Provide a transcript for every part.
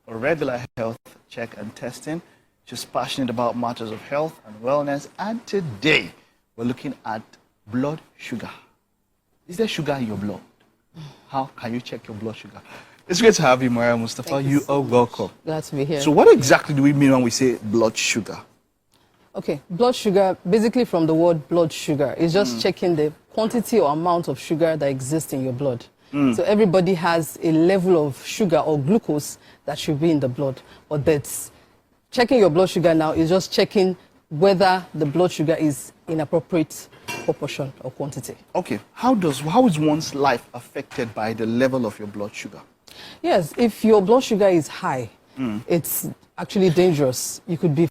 a regular health check and testing. She's passionate about matters of health and wellness. And today, we're looking at blood sugar. Is there sugar in your blood? How can you check your blood sugar? It's great to have you, Maria Mustafa. You are welcome. Glad to be here. So what exactly do we mean when we say blood sugar? Okay, blood sugar, basically from the word blood sugar, is just checking the quantity or amount of sugar that exists in your blood. So everybody has a level of sugar or glucose that should be in the blood. But that's checking your blood sugar now is just checking whether the blood sugar is in appropriate proportion or quantity. Okay, how is one's life affected by the level of your blood sugar? Yes, if your blood sugar is high, it's actually dangerous. You could be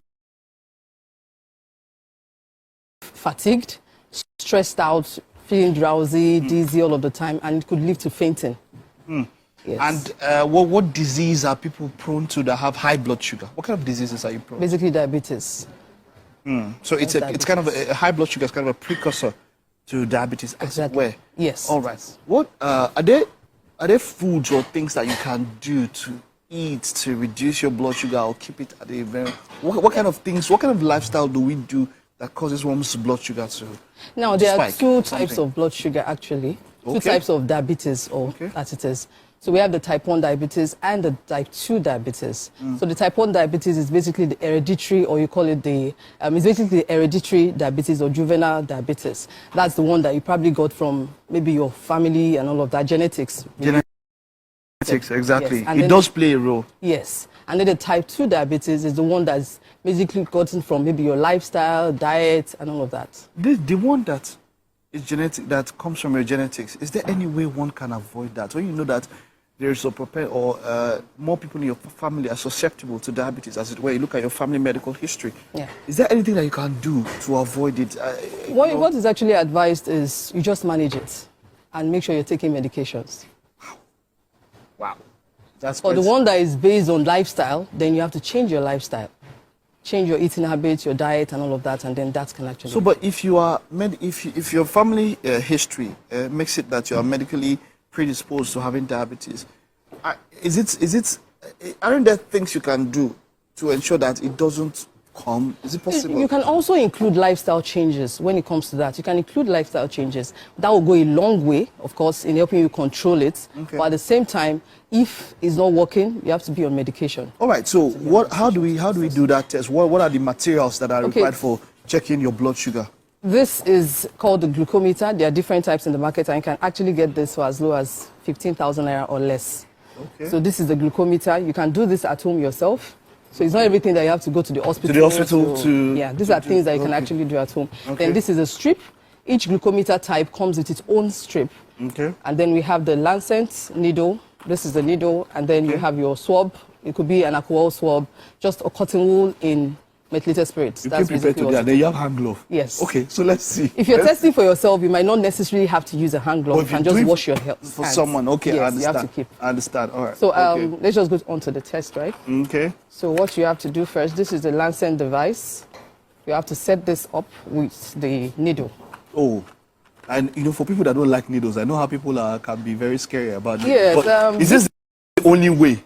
fatigued, stressed out, feeling drowsy, dizzy all of the time, and it could lead to fainting. Yes. And what disease are people prone to that have high blood sugar? What kind of diseases are you prone to? Basically diabetes. So it's kind of a high blood sugar is kind of a precursor to diabetes, as it were. Yes. All right. What are there foods or things that you can do to eat to reduce your blood sugar or keep it at a very what kind of things? What kind of lifestyle do we do that causes one's blood sugar to Now, there spike? are two types of blood sugar, actually. Two types of diabetes, or as it is. So we have the type 1 diabetes and the type 2 diabetes. So the type 1 diabetes is basically the hereditary, or you call it it's basically the hereditary diabetes or juvenile diabetes. That's the one that you probably got from maybe your family and all of that, genetics. Genetics, exactly. Yes. It does play a role. Yes. And then the type 2 diabetes is the one that's basically gotten from maybe your lifestyle, diet, and all of that. The one that is genetic, that comes from your genetics, is there any way one can avoid that? When you know that there's more people in your family are susceptible to diabetes, as it were, you look at your family medical history. Yeah. Is there anything that you can do to avoid it? What is actually advised is you just manage it and make sure you're taking medications. Wow. That's For the one that is based on lifestyle, then you have to change your lifestyle. Change your eating habits, your diet, and all of that, and then that can actually... So, but if you are, if your family history makes it that you are medically predisposed to having diabetes, aren't there things you can do to ensure that it doesn't come? Is it possible? You can also include lifestyle changes when it comes to that. You can include lifestyle changes. That will go a long way, of course, in helping you control it. Okay. But at the same time, if it's not working, you have to be on medication. All right. So, how do we do that test? What are the materials that are required for checking your blood sugar? This is called the glucometer. There are different types in the market, and you can actually get this for as low as 15,000 naira or less. Okay. So this is the glucometer. You can do this at home yourself. So it's not everything that you have to go to the hospital. To the hospital yeah, these are things that you can actually do at home. Okay. Then this is a strip. Each glucometer type comes with its own strip. Okay. And then we have the lancet needle. This is the needle. And then you have your swab. It could be an alcohol swab, just a cotton wool in methylated spirits. You That's prepared to that. Then you have hand glove. Yes. Okay, so let's see. If you're testing for yourself, you might not necessarily have to use a hand glove. You can just wash your hands. For someone, okay, yes, I understand. You have to keep. I understand, all right. So let's just go on to the test, right? Okay. So what you have to do first, this is the lancet device. You have to set this up with the needle. Oh. And, for people that don't like needles, I know how people can be very scary about it. Yes. But is this the only way?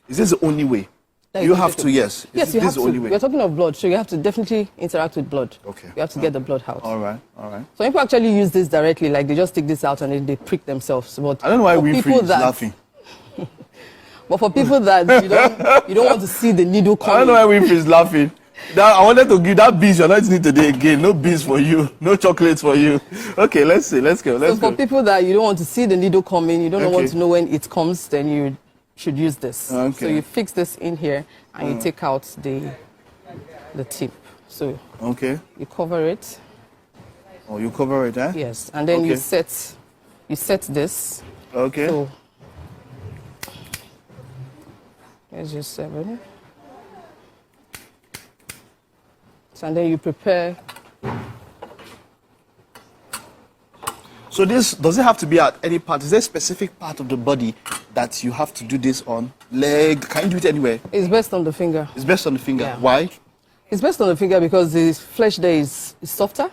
Is this the only way? You have to, yes. Yes, you have to. We're talking of blood, so you have to definitely interact with blood. Okay. You have to get the blood out. All right, all right. So people actually use this directly, like they just take this out and then they prick themselves. But I don't know why Winfrey is laughing. But for people that you don't want to see the needle coming. I don't know why Winfrey is laughing. I wanted to give that beans you're not eating today again. No beans for you. No chocolates for you. Okay, let's see. Let's go. Let's go. For people that you don't want to see the needle coming, you don't want to know when it comes, then you should use this. Okay. So you fix this in here and you take out the tip. So you cover it. Oh, you cover it, eh? Yes, and then you set this. Okay. So here's your 7. And then you prepare. So this, does it have to be at any part? Is there a specific part of the body that you have to do this on? Leg? Can you do it anywhere? It's best on the finger. It's best on the finger. Yeah. Why? It's best on the finger because the flesh there is softer.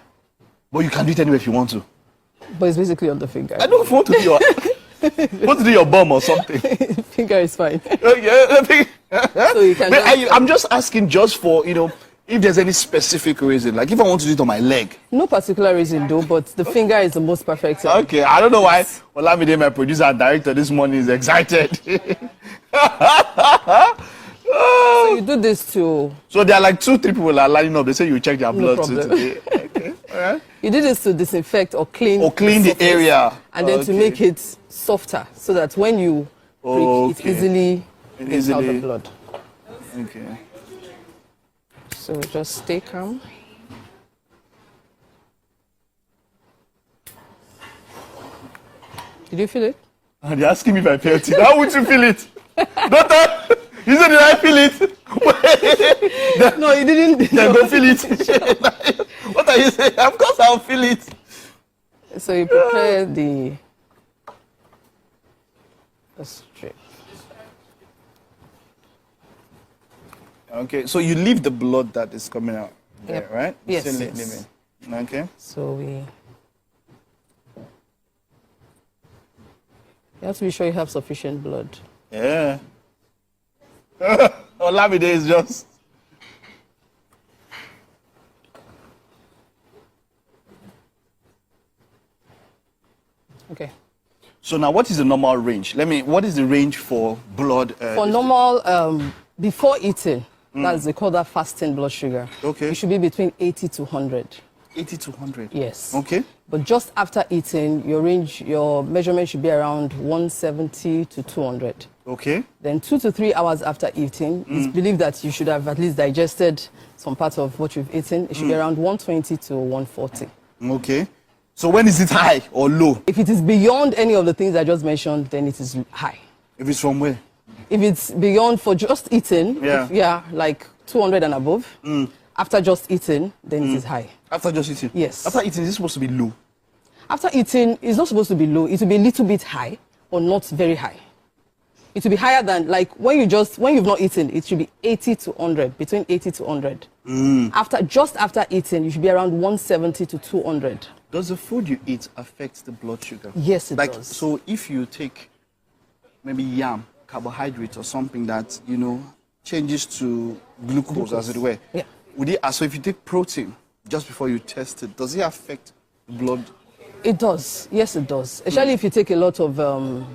But you can do it anywhere if you want to. But it's basically on the finger. I don't want to do your... want to do your bum or something. Finger is fine. Okay. So you can just, I'm just asking just for, if there's any specific reason. Like if I want to do it on my leg. no particular reason though, but the finger is the most perfect. Okay, I don't know why Olamide, my producer and director this morning, is excited. So you do this to... So there are like 2-3 people that are lining up. They say you check their No blood too problem. today. Okay, all right. You do this to disinfect or clean. Or clean the surface, area. and then to Okay. make it softer, so that when you prick, it easily gets out the blood. Okay. So just stay calm. Did you feel it? And they're asking me if I felt it. How would you feel it? Doctor, you said, did I feel it? No, you didn't. Then go feel it. What are you saying? Of course I'll feel it. So you prepare the strip. Okay, so you leave the blood that is coming out there, Yep. right? Yes, Still yes. leaving. Okay. So you have to be sure you have sufficient blood. Yeah. Olamide is just... Okay. So now what is the normal range? What is the range for blood? For normal, before eating, they call that fasting blood sugar. Okay. It should be between 80 to 100. 80 to 100? Yes. Okay. But just after eating, your measurement should be around 170 to 200. Okay. Then 2 to 3 hours after eating, it's believed that you should have at least digested some part of what you've eaten. It should be around 120 to 140. Okay. So when is it high or low? If it is beyond any of the things I just mentioned, then it is high. If it's from where? If it's beyond for just eating, like 200 and above, after just eating, then it is high. After just eating? Yes. After eating, is it supposed to be low? After eating, it's not supposed to be low. It will be a little bit high, but not very high. It will be higher than, like, when you've not eaten, it should be 80 to 100, between 80 to 100. Just after eating, you should be around 170 to 200. Does the food you eat affect the blood sugar? Yes, it does. So if you take maybe yam, carbohydrates or something that, changes to glucose, as it were. Yeah. So if you take protein just before you test it, does it affect the blood? It does. Yes, it does. Especially if you take a lot of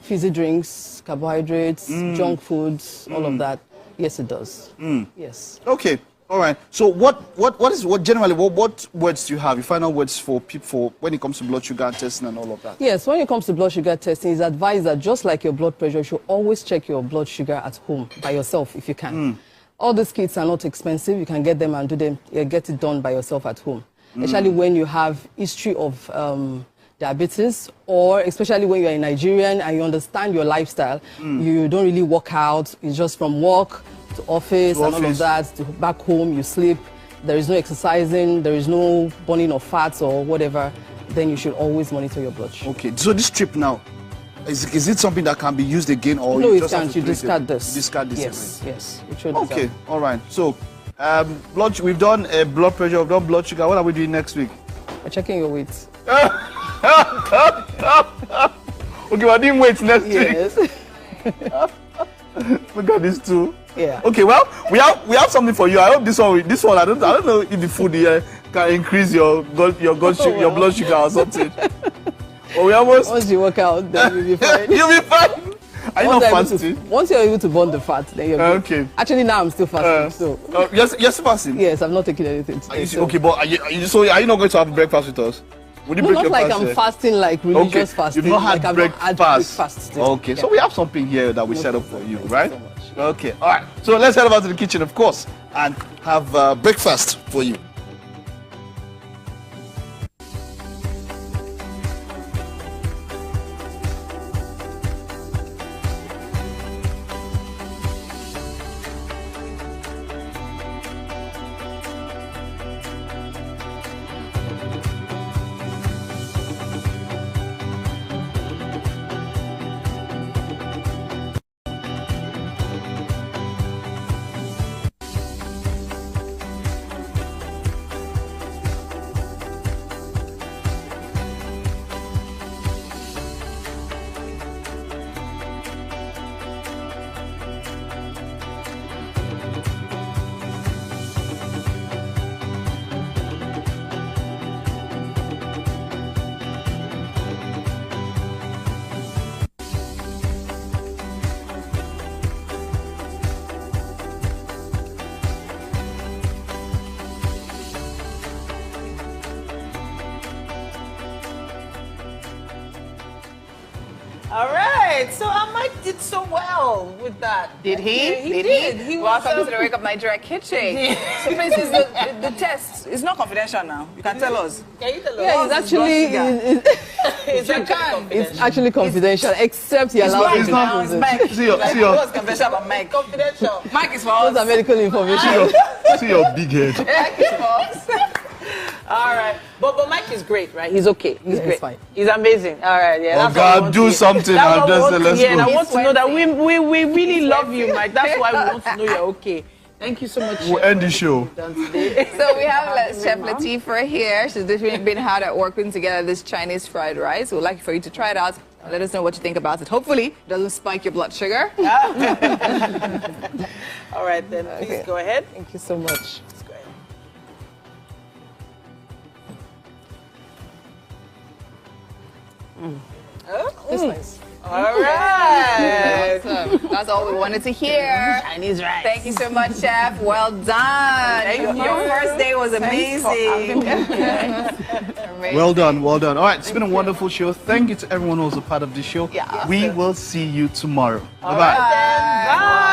fizzy drinks, carbohydrates, junk foods, all of that. Yes, it does. Yes. Okay. All right. So what words do you have? Your final words for people when it comes to blood sugar testing and all of that? Yes, when it comes to blood sugar testing, it's advised that just like your blood pressure, you should always check your blood sugar at home by yourself if you can. All these kits are not expensive. You can get them and get it done by yourself at home. Especially when you have history of diabetes, or especially when you're a Nigerian and you understand your lifestyle. You don't really work out. It's just from work to office and all of that, to back home, you sleep. There is no exercising, there is no burning of fats or whatever. Then you should always monitor your blood sugar. Okay, so this strip now, is it something that can be used again, or No, you it just have can't. to You place discard it? this. You discard this. Yes, yes. You should Okay, discard. all right. So, we've done blood pressure, we've done blood sugar. What are we doing next week? We're checking your weight. Okay, we're doing weights next week. Yes. Look at these two. Yeah. Okay, well, we have something for you. I hope this one. I don't know if the food here can increase your blood sugar or something. But we almost. Once you work out, then you'll be fine. You'll be fine. Are you not fasting? Once you're able to burn the fat, then you're good. Okay. Actually, now I'm still fasting. Yes, fasting. Yes, I've not taken anything today. Okay, but are you not going to have breakfast with us? Would you No, break not your like fast I'm here? fasting, like religious fasting. You've not had like I've breakfast. not had breakfast today. Okay, so we have something here that we set up for you, right? Thank you so much. Okay, all right. So let's head over to the kitchen, of course, and have breakfast for you. right. So Mike did so well with that. Did he? He did. He was, Welcome to the Wake Up Nigeria kitchen. So please, the test is not confidential now. You can tell us. Can you tell us? Yeah, it's actually it's actually confidential, except you're allowed It's to not. use It's it. Mike. See your- Like, see your- what's confidential about Mike? Confidential. Mike is for Those are us. medical information. See your big head. Mike is for us. All right. But Mike is great, right? He's okay. He's Yeah, great. he's fine. He's amazing. All right. Yeah. Oh, that's what we God, want do to hear. something That's and what we just want say, to let's hear. And I go. want to know that we really love you, Mike. That's why we want to know you're okay. Thank you so much. We'll Chef, end for the show. everything you've done today. So we have Chef Latifah here. She's been hard at work putting together this Chinese fried rice. We'd like for you to try it out. Let us know what you think about it. Hopefully, it doesn't spike your blood sugar. All right, then. Please Okay. go ahead. Thank you so much. Let's go ahead. It's nice. All right. Awesome. That's all we wanted to hear. Chinese rice. Thank you so much, Chef. Well done. Your first day was amazing. Amazing. Well done, well done. All right, it's been a wonderful show. Thank you to everyone who was a part of the show. Yeah. We will see you tomorrow. All Bye-bye. right, then. Bye.